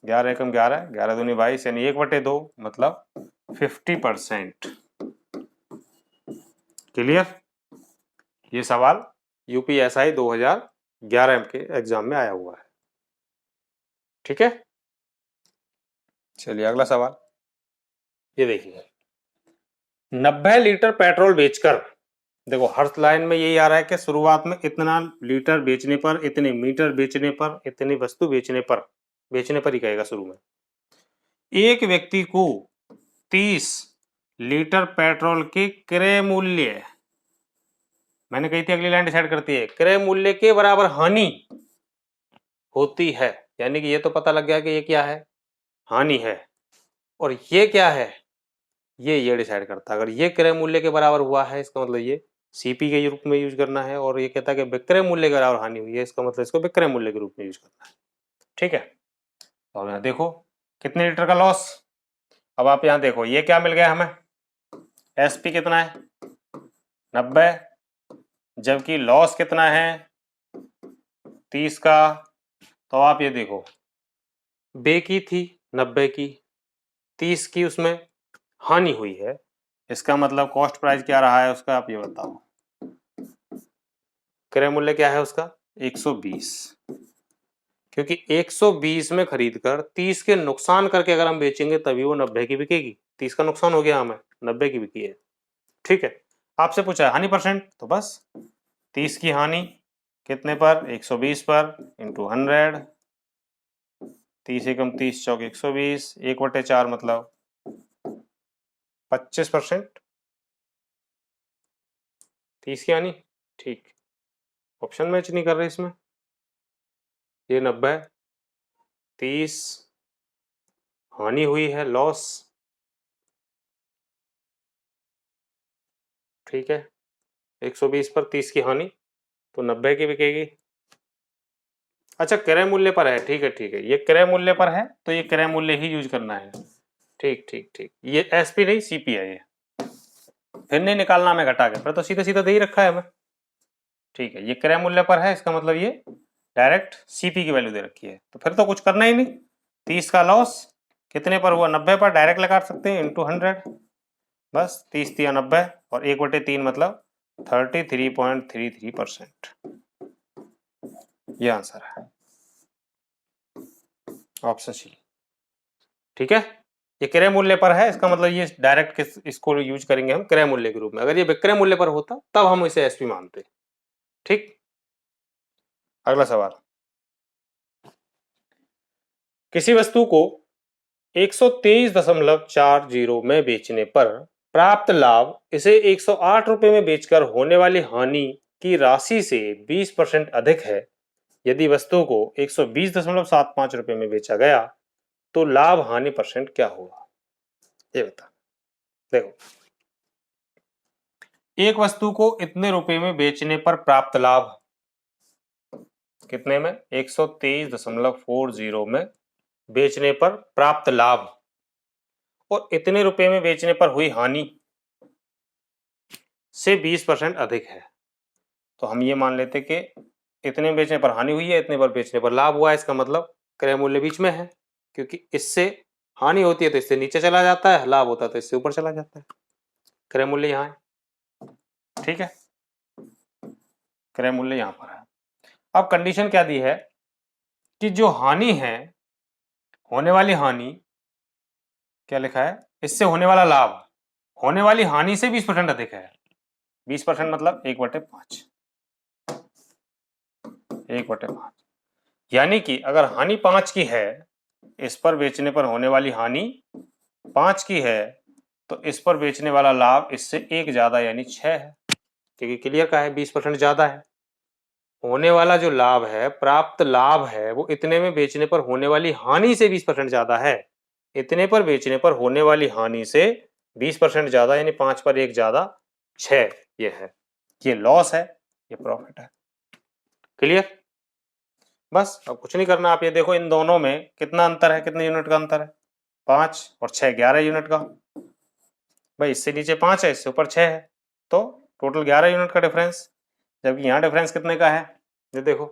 11 एकम 11, 11 दूनी 22, यानी 1/2, मतलब 50%। क्लियर? ये सवाल यूपीएसआई 2011 के एग्जाम में आया हुआ है। ठीक है, चलिए अगला सवाल ये देखिए, 90 लीटर पेट्रोल बेचकर, देखो हर लाइन में यही आ रहा है कि शुरुआत में इतना लीटर बेचने पर, इतने मीटर बेचने पर, इतनी वस्तु बेचने पर ही कहेगा शुरू में। एक व्यक्ति को 30 लीटर पेट्रोल के क्रय मूल्य, मैंने कही थी अगली लाइन डिसाइड करती है, क्रय मूल्य के बराबर हानि होती है, यानी कि ये तो पता लग गया कि ये क्या है, हानि है, और ये क्या है, ये डिसाइड करता है। अगर ये क्रय मूल्य के बराबर हुआ है, इसका मतलब ये सीपी के रूप में यूज करना है, और ये कहता है कि विक्रय मूल्य के बराबर हानि हुई है, इसका मतलब इसको विक्रय मूल्य के रूप में यूज करना है। ठीक है, और यहाँ देखो कितने लीटर का लॉस। अब आप यहाँ देखो ये क्या मिल गया हमें, एसपी कितना है, 90, जबकि लॉस कितना है, 30 का। तो आप ये देखो बे की थी 90 की, 30 की उसमें हानि हुई है, इसका मतलब कॉस्ट प्राइस क्या रहा है उसका, आप ये बताओ, क्रय मूल्य क्या है उसका, 120, क्योंकि 120 में खरीद कर 30 के नुकसान करके अगर हम बेचेंगे तभी वो 90 की बिकेगी, 30 का नुकसान हो गया, हमें 90 की बिकी है। ठीक है, आपसे पूछा है हानि परसेंट, तो बस 30 की हानि कितने पर, 120 पर, इंटू 100, 30 एकम 30 चौक 120, 1/4 मतलब 25%, 30 की हानि। ठीक, ऑप्शन मैच नहीं कर रहे इसमें, ये 90, 30 हानि हुई है, लॉस। ठीक है, 120 पर 30 की हानि, तो 90 की बिकेगी। अच्छा क्रय मूल्य पर है, ठीक है ठीक है, ये क्रय मूल्य पर है तो ये क्रय मूल्य ही यूज करना है। ठीक ठीक ठीक, ये एसपी नहीं सीपी है, ये फिर नहीं निकालना हमें घटा के, फिर तो सीधा सीधा दे ही रखा है हमें। ठीक है, ये क्रय मूल्य पर है, इसका मतलब ये डायरेक्ट सीपी की वैल्यू दे रखी है, तो फिर तो कुछ करना ही नहीं। 30 का लॉस कितने पर हुआ, 90 पर, डायरेक्ट लगा सकते हैं इंटू 100, बस 30 दिया 90, और 1/3 मतलब 33.33%, ये आंसर है, ऑप्शन सी। ठीक है, ये क्रय मूल्य पर है, इसका मतलब ये डायरेक्ट इसको यूज करेंगे हम क्रय मूल्य के रूप में, अगर ये विक्रय मूल्य पर होता तब हम इसे एसपी मानते। ठीक, अगला सवाल, किसी वस्तु को 123.40 में बेचने पर प्राप्त लाभ इसे 108 रुपए में बेचकर होने वाली हानि की राशि से 20% अधिक है। यदि वस्तु को 120.75 रुपए में बेचा गया तो लाभ हानि परसेंट क्या होगा, ये बता। देखो एक वस्तु को इतने रुपए में बेचने पर प्राप्त लाभ, कितने में, 123.40 में बेचने पर प्राप्त लाभ, और इतने रुपए में बेचने पर हुई हानि से 20% अधिक है। तो हम ये मान लेते कि इतने में बेचने पर हानि हुई है, इतने पर बेचने पर लाभ हुआ है, इसका मतलब क्रय मूल्य बीच में है, क्योंकि इससे हानि होती है तो इससे नीचे चला जाता है, लाभ होता है तो इससे ऊपर चला जाता है, क्रय मूल्य यहाँ है। ठीक है, क्रय मूल्य यहां पर है। अब कंडीशन क्या दी है कि जो हानि है, होने वाली हानि, क्या लिखा है, इससे होने वाला लाभ होने वाली हानि से 20% अधिक है। 20% मतलब 1/5, 1/5, यानी कि अगर हानि 5 की है, इस पर बेचने पर होने वाली हानि 5 की है, तो इस पर बेचने वाला लाभ इससे 1 ज्यादा यानी 6 है, क्योंकि क्लियर का है 20% ज्यादा है। होने वाला जो लाभ है, प्राप्त लाभ है, वो इतने में बेचने पर होने वाली हानि से 20% ज्यादा है। इतने पर बेचने पर होने वाली हानि से 20% ज्यादा यानी 5 पर 1 ज्यादा 6, ये है, ये लॉस है, ये प्रॉफिट है। क्लियर? बस अब कुछ नहीं करना, आप ये देखो इन दोनों में कितना अंतर है, कितने यूनिट का अंतर है, 5 और 6 11 यूनिट का। भाई इससे नीचे 5 है, इससे ऊपर 6 है, तो टोटल 11 यूनिट का डिफरेंस। जबकि यहाँ डिफरेंस कितने का है, ये देखो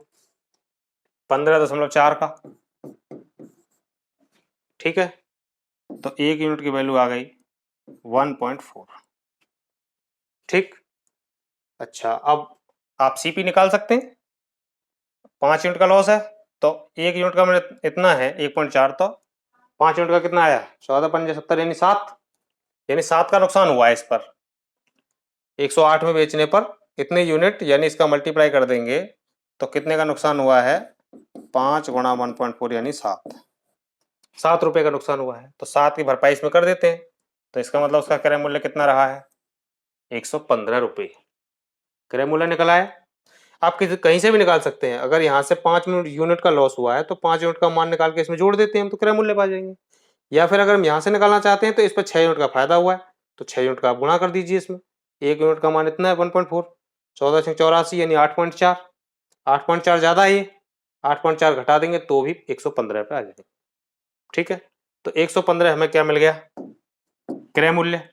15.4 का। ठीक है, तो 1 यूनिट की वैल्यू आ गई 1.4। ठीक, अच्छा अब आप सीपी निकाल सकते हैं। 5 यूनिट का लॉस है, तो 1 यूनिट का मतलब इतना है 1.4, तो 5 यूनिट का कितना आया, 14×5 = 70 यानी 7, यानी 7 का नुकसान हुआ है इस पर। 108 में बेचने पर इतने यूनिट, यानी इसका मल्टीप्लाई कर देंगे तो कितने का नुकसान हुआ है, 5 × 1.4 यानी 7 रुपए का नुकसान हुआ है। तो 7 की भरपाई इसमें कर देते हैं, तो इसका मतलब उसका क्रय मूल्य कितना रहा है, 115 रुपए क्रय मूल्य निकला है। आप कहीं से भी निकाल सकते हैं, अगर यहाँ से 5 यूनिट का लॉस हुआ है तो 5 यूनिट का मान निकाल के इसमें जोड़ देते हैं हम, तो क्रय मूल्य पा जाएंगे। या फिर अगर हम यहाँ से निकालना चाहते हैं तो इस पर 6 यूनिट का फायदा हुआ है, तो 6 यूनिट का आप गुणा कर दीजिए इसमें। 1 यूनिट का मान इतना है 1.4, 14×84 यानी 8.4, 8.4 ज्यादा है, 8.4 घटा देंगे तो भी 115 पे आ जाएंगे। ठीक है, तो 115 हमें क्या मिल गया, क्रय मूल्य।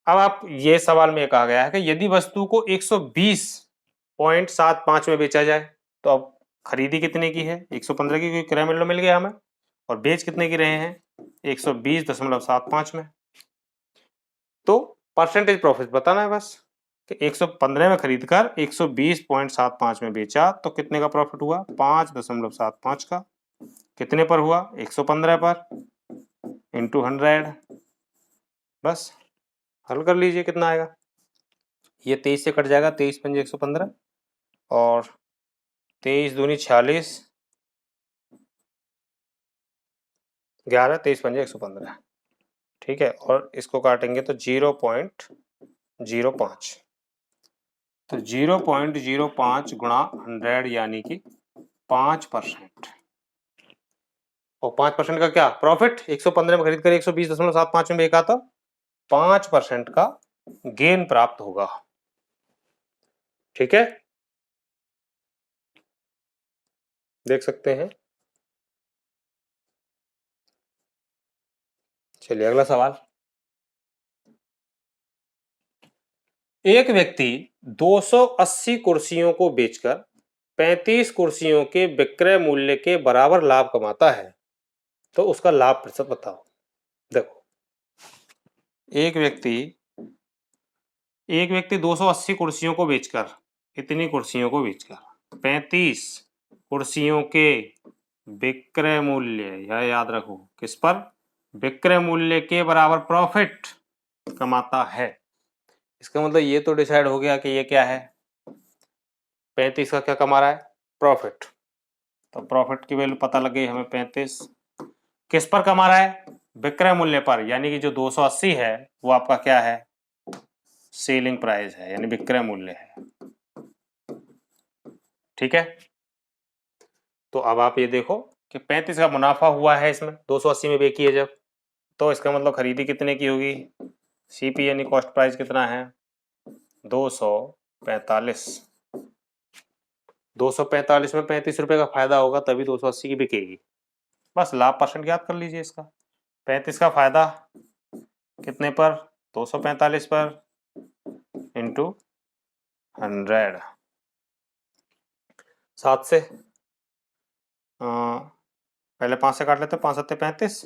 अब आप ये सवाल में कहा गया है कि यदि वस्तु को 120.75 में बेचा जाए, तो अब खरीदी कितने की है, 115 की, क्योंकि क्रय मूल्य मिल गया हमें, और बेच कितने की रहे हैं, 120.75 में। तो परसेंटेज प्रॉफिट बताना है बस कि 115 में खरीद कर 120.75 में बेचा तो कितने का प्रॉफिट हुआ, 5.75 का। कितने पर हुआ, 115 पर, इंटू 100। बस हल कर लीजिए, कितना आएगा, ये 23 से कट जाएगा, 23×5 115, और 23 दूनी 46, 11, 23×5 115। ठीक है, और इसको काटेंगे तो 0.05, तो 0.05 गुणा 100 यानी कि 5%। और 5% का क्या प्रॉफिट, 115 में खरीद कर 120.75 में बेचा तो 5% का गेन प्राप्त होगा। ठीक है, देख सकते हैं। चलिए अगला सवाल। एक व्यक्ति 280 कुर्सियों को बेचकर 35 कुर्सियों के विक्रय मूल्य के बराबर लाभ कमाता है, तो उसका लाभ प्रतिशत बताओ। देखो, एक व्यक्ति 280 कुर्सियों को बेचकर, इतनी कुर्सियों को बेचकर 35 कुर्सियों के विक्रय मूल्य, यह याद रखो, किस पर, विक्रय मूल्य के बराबर प्रॉफिट कमाता है। इसका मतलब ये तो डिसाइड हो गया कि ये क्या है, 35 का क्या कमा रहा है, प्रॉफिट। तो प्रॉफिट की वैल्यू पता लग गई हमें, 35 किस पर कमा रहा है, विक्रय मूल्य पर, यानी कि जो 280 है वो आपका क्या है, सेलिंग प्राइस है, यानी विक्रय मूल्य है। ठीक है, तो अब आप ये देखो कि 35 का मुनाफा हुआ है इसमें, 280 में बेची है जब, तो इसका मतलब खरीदी कितने की होगी, सीपी यानी कॉस्ट प्राइस कितना है, 245। 245 में 35 रुपए का फायदा होगा, तभी 280 की बिकेगी। बस लाभ परसेंट याद कर लीजिए इसका, 35 का फायदा कितने पर, 245 पर, इंटू 100। 7 से पहले 5 से काट लेते, 5 7 35,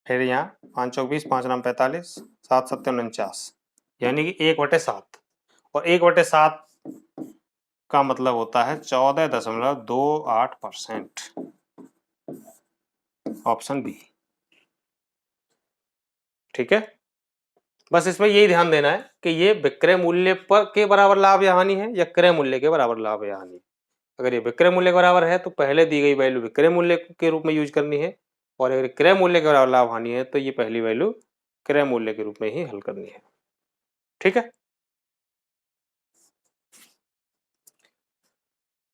फिर यहाँ 5 चौक 20, 5 9 45, 7 7 49, यानी कि 1/7। और 1/7 का मतलब होता है 14.28%। Option B. ठीक है, बस इसमें यही ध्यान देना है कि ये विक्रय मूल्य पर के बराबर लाभ या हानि है या क्रय मूल्य के बराबर लाभ या हानि। अगर ये विक्रय मूल्य के बराबर है तो पहले दी गई वैल्यू विक्रय मूल्य के रूप में यूज करनी है, और अगर क्रय मूल्य के बराबर लाभ हानि है तो ये पहली वैल्यू क्रय मूल्य के रूप में ही हल करनी है। ठीक है,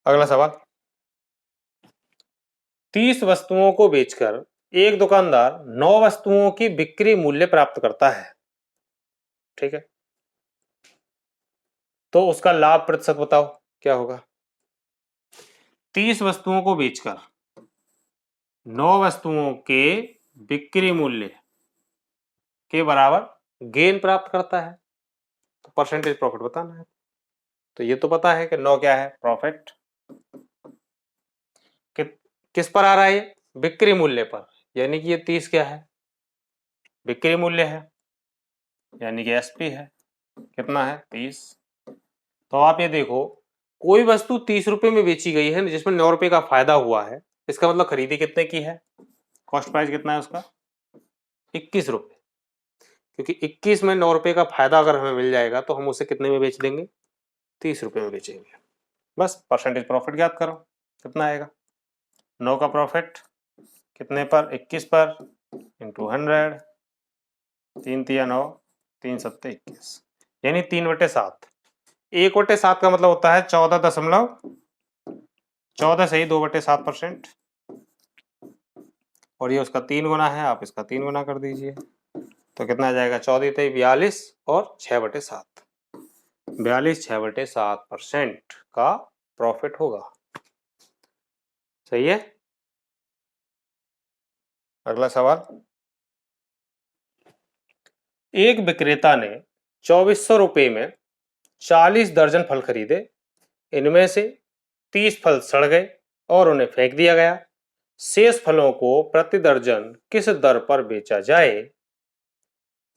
अगला सवाल। 30 वस्तुओं को बेचकर एक दुकानदार 9 वस्तुओं की बिक्री मूल्य प्राप्त करता है। ठीक है, तो उसका लाभ प्रतिशत बताओ क्या होगा। 30 वस्तुओं को बेचकर 9 वस्तुओं के बिक्री मूल्य के बराबर गेन प्राप्त करता है, तो परसेंटेज प्रॉफिट बताना है। तो ये तो पता है कि 9 क्या है, प्रॉफिट। किस पर आ रहा है ये, बिक्री मूल्य पर, यानी कि ये 30 क्या है, बिक्री मूल्य है, यानी कि एसपी है। कितना है, 30। तो आप ये देखो, कोई वस्तु 30 रुपए में बेची गई है जिसमें 9 रुपए का फायदा हुआ है, इसका मतलब खरीदी कितने की है, कॉस्ट प्राइस कितना है उसका, 21 रुपए। क्योंकि 21 में 9 रुपए का फायदा अगर हमें मिल जाएगा तो हम उसे कितने में बेच देंगे, 30 रुपए में बेचेंगे। बस परसेंटेज प्रॉफिट ज्ञात करो, कितना आएगा, 9 का प्रॉफिट कितने पर, 21 पर, इंटू 100, 3 तिया 9, 3 सत्ते 21, यानी 3/7। 1/7 का मतलब होता है 14 से ही 2/7%, और ये उसका 3 गुना है, आप इसका 3 गुना कर दीजिए, तो कितना आ जाएगा, 14 × 42 और 6/7, 42/6/7% का प्रॉफिट होगा। सही है, अगला सवाल। एक विक्रेता ने 2400 रुपए में 40 दर्जन फल खरीदे, इनमें से 30 फल सड़ गए और उन्हें फेंक दिया गया। शेष फलों को प्रति दर्जन किस दर पर बेचा जाए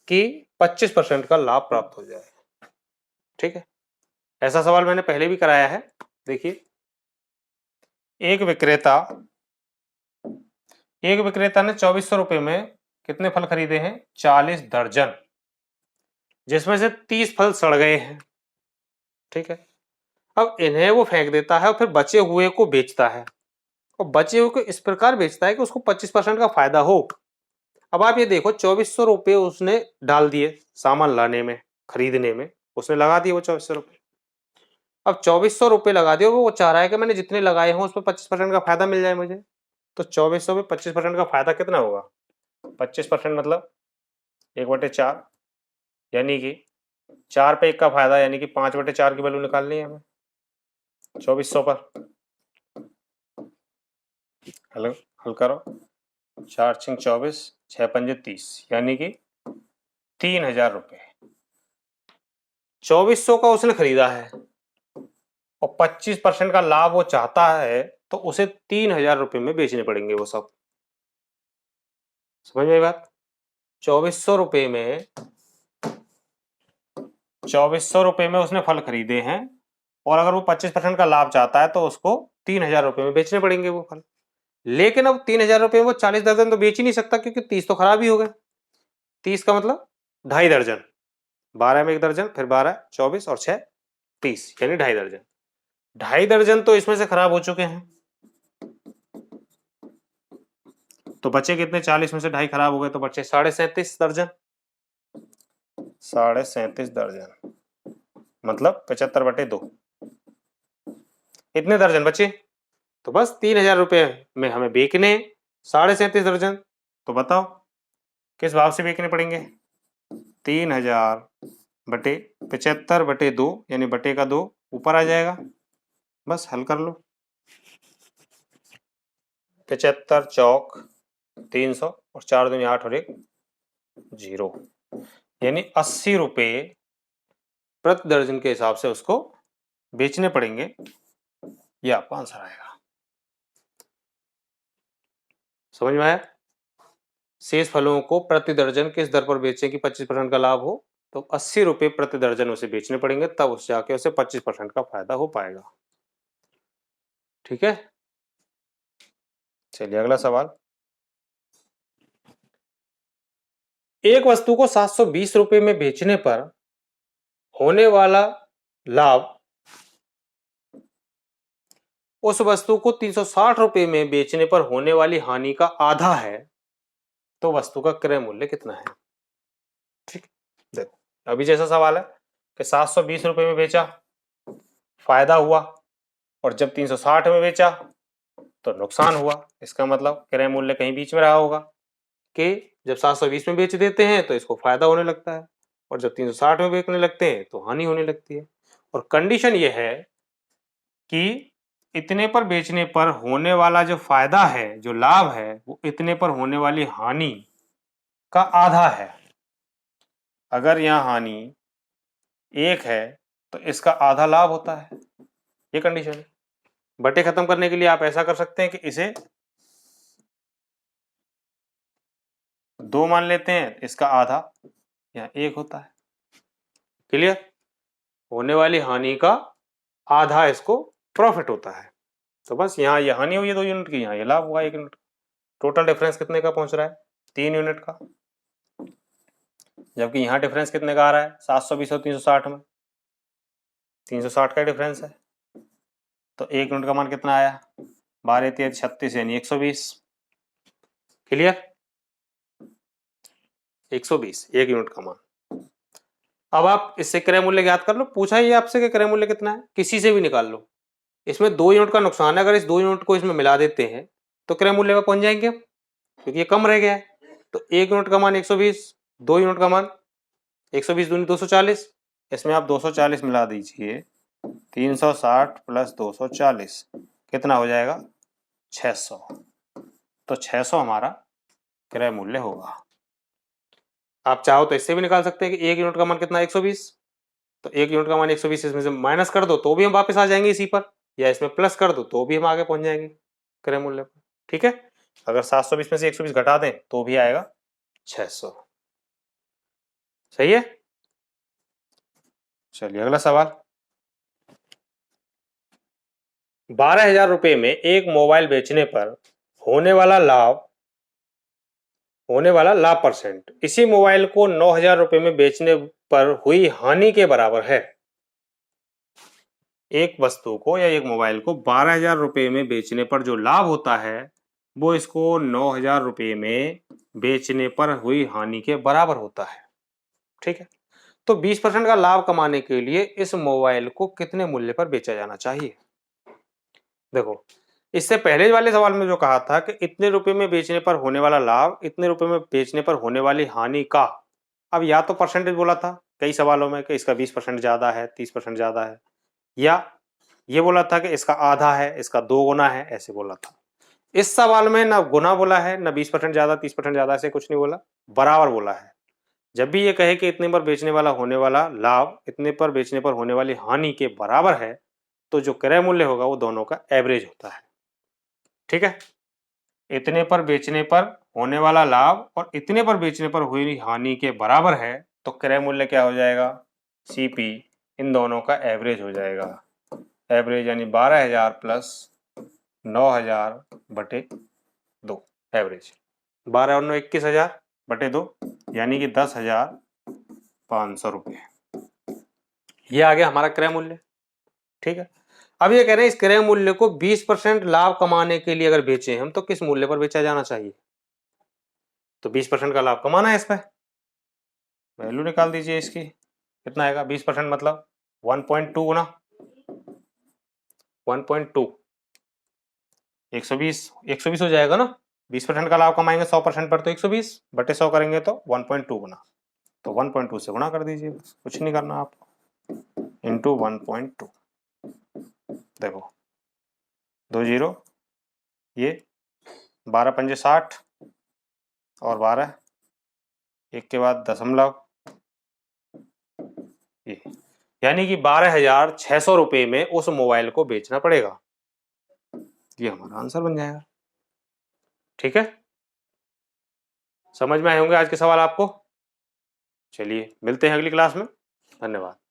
कि 25% का लाभ प्राप्त हो जाए। ठीक है, ऐसा सवाल मैंने पहले भी कराया है। देखिए, एक विक्रेता ने 2400 रुपए में कितने फल खरीदे हैं, 40 दर्जन, जिसमें से 30 फल सड़ गए हैं। ठीक है, अब इन्हें वो फेंक देता है और फिर बचे हुए को बेचता है, और बचे हुए को इस प्रकार बेचता है कि उसको 25% का फायदा हो। अब आप ये देखो, 2400 रुपए उसने डाल दिए सामान लाने में, खरीदने में उसने लगा दिए वो 2400 रुपए। अब 2400 रुपए लगा दिए, वो चाह रहा है कि मैंने जितने लगाए हों उस पर 25% का फायदा मिल जाए मुझे। तो 2400 में 25% का फायदा कितना होगा, 25% मतलब 1/4, यानी कि 4 पे 1 का फायदा, यानी कि 5/4 की वैल्यू निकालनी है हमें 2400 पर। हल करो, 4 × 24, 6 × 30, यानी कि 3000 रुपए 2400 का उसने खरीदा है, और 25% का लाभ वो चाहता है, तो उसे 3000 रुपए में बेचने पड़ेंगे वो सब। समझ में आई बात, 2400 रुपए में उसने फल खरीदे हैं, और अगर वो 25% का लाभ चाहता है तो उसको 3000 रुपए में बेचने पड़ेंगे वो फल। लेकिन अब 3000 रुपए में वो 40 दर्जन तो बेच ही नहीं सकता, क्योंकि 30 तो खराब ही हो गए। 30 का मतलब 2.5 दर्जन, 12 में 1 दर्जन, फिर 12, 24 और 6, 30, यानी 2.5 दर्जन। 2.5 दर्जन तो इसमें से खराब हो चुके हैं, तो बचे कितने, 40 में से 2.5 खराब हो गए, तो बचे 37.5 दर्जन। 37.5 दर्जन मतलब 75/2, इतने दर्जन बचे। तो बस 3000 रुपए में हमें बेचने 37.5 दर्जन। तो बताओ किस भाव से बेचने पड़ेंगे, 3000 बटे 75/2, यानी बटे का 2 ऊपर आ जाएगा। बस हल कर लो, 75 चौक 300 और 4 दूनी 8 और 1 0, यानी 80 रुपए प्रति दर्जन के हिसाब से उसको बेचने पड़ेंगे। ये आपका आंसर आएगा। समझ में आया, शेष फलों को प्रति दर्जन किस दर पर बेचें कि 25% का लाभ हो, तो 80 रुपये प्रति दर्जन उसे बेचने पड़ेंगे, तब उस जाके उसे 25% का फायदा हो पाएगा। ठीक है, चलिए अगला सवाल। एक वस्तु को 720 रुपये में बेचने पर होने वाला लाभ उस वस्तु को 360 रुपये में बेचने पर होने वाली हानि का आधा है, तो वस्तु का क्रय मूल्य कितना है? ठीक, देखो अभी जैसा सवाल है कि 720 रुपये में बेचा, फायदा हुआ, और जब 360 में बेचा तो नुकसान हुआ। इसका मतलब क्रय मूल्य कहीं बीच में रहा होगा कि जब 720 में बेच देते हैं तो इसको फायदा होने लगता है, और जब 360 में बेचने लगते हैं तो हानि होने लगती है। और कंडीशन ये है कि इतने पर बेचने पर होने वाला जो फायदा है, जो लाभ है, वो इतने पर होने वाली हानि का आधा है। अगर यहाँ हानि 1 है तो इसका आधा लाभ होता है, ये कंडीशन है। बटे खत्म करने के लिए आप ऐसा कर सकते हैं कि इसे 2 मान लेते हैं, इसका आधा यहाँ 1 होता है। क्लियर? होने वाली हानि का आधा इसको प्रॉफिट होता है। तो बस यहाँ ये हानि हुई है 2 यूनिट की, यहाँ ये लाभ हुआ 1 यूनिट। टोटल डिफरेंस कितने का पहुंच रहा है? 3 यूनिट का। जबकि यहाँ डिफरेंस कितने का आ रहा है? 720 और 360 में 360 का डिफरेंस है। तो 1 यूनिट का मान कितना आया? 12 3 36 यानी 120। क्लियर? 120 1 यूनिट का मान। अब आप इससे क्रय मूल्य ज्ञात कर लो। पूछा ही आपसे कि क्रय मूल्य कितना है, किसी से भी निकाल लो। इसमें 2 यूनिट का नुकसान है, अगर इस 2 यूनिट को इसमें मिला देते हैं तो क्रय मूल्य पर पहुंच जाएंगे हम, क्योंकि ये कम रह गया है। तो 1 यूनिट का मान 120, 2 यूनिट का मान 120 दूनी 240, इसमें आप 240 मिला दीजिए। 360 प्लस 240 कितना हो जाएगा? 600। तो 600 हमारा क्रय मूल्य होगा। आप चाहो तो इससे भी निकाल सकते हैं कि 1 यूनिट का मान कितना? 120। तो 1 यूनिट का मान 120, इसमें से माइनस कर दो तो भी हम वापस आ जाएंगे इसी पर, या इसमें प्लस कर दो तो भी हम आगे पहुंच जाएंगे क्रय मूल्य पर। ठीक है, अगर 720 में से 120 घटा दें तो भी आएगा 600। सही है। चलिए अगला सवाल। 12,000 रुपये में एक मोबाइल बेचने पर होने वाला लाभ परसेंट इसी मोबाइल को 9,000 रुपये में बेचने पर हुई हानि के बराबर है। एक वस्तु को या एक मोबाइल को 12,000 रुपये में बेचने पर जो लाभ होता है वो इसको 9,000 रुपये में बेचने पर हुई हानि के बराबर होता है। ठीक है, तो 20% का लाभ कमाने के लिए इस मोबाइल को कितने मूल्य पर बेचा जाना चाहिए? देखो, इससे पहले वाले सवाल में जो कहा था कि इतने रुपए में बेचने पर होने वाला लाभ, इतने रुपए में बेचने पर होने वाली हानि का, अब या तो परसेंटेज बोला था कई सवालों में कि इसका 20% ज्यादा है, 30% ज्यादा है, या ये बोला था कि इसका आधा है, इसका 2 गुना है, ऐसे बोला था। इस सवाल में ना गुना बोला है, ना 20% ज्यादा 30% ज्यादा, ऐसे कुछ नहीं बोला, बराबर बोला है। जब भी ये कहे कि इतने पर बेचने वाला होने वाला लाभ इतने पर बेचने पर होने वाली हानि के बराबर है, तो जो क्रय मूल्य होगा वो दोनों का एवरेज होता है। ठीक है, इतने पर बेचने पर होने वाला लाभ और इतने पर बेचने पर हुई हानि के बराबर है, तो क्रय मूल्य क्या हो जाएगा? सीपी, इन दोनों का एवरेज हो जाएगा। एवरेज यानी 12,000 प्लस 9,000 बटे 2, एवरेज 12 और 9 21,000 बटे 2 यानी कि 10,500 रुपये। ये आ गया हमारा क्रय मूल्य। ठीक है, अब ये कह रहे हैं इस क्रय मूल्य को 20% लाभ कमाने के लिए अगर बेचें हम तो किस मूल्य पर बेचा जाना चाहिए? तो 20% का लाभ कमाना है, इस पर वैल्यू निकाल दीजिए इसकी। कितना आएगा? 20% मतलब 1.2 गुना 1.2, 120 हो जाएगा ना। 20% का लाभ कमाएंगे 100% पर तो 120 बटे 100 करेंगे तो 1.2 गुना, तो 1.2 से गुणा कर दीजिए, कुछ नहीं करना आपको, इंटू 1.2। देखो 2 जीरो, ये 12 पंजे 60 और 12 एक के बाद दशमलव, ये यानी कि 12,600 रुपये में उस मोबाइल को बेचना पड़ेगा। ये हमारा आंसर बन जाएगा। ठीक है, समझ में आए होंगे आज के सवाल आपको? चलिए मिलते हैं अगली क्लास में। धन्यवाद।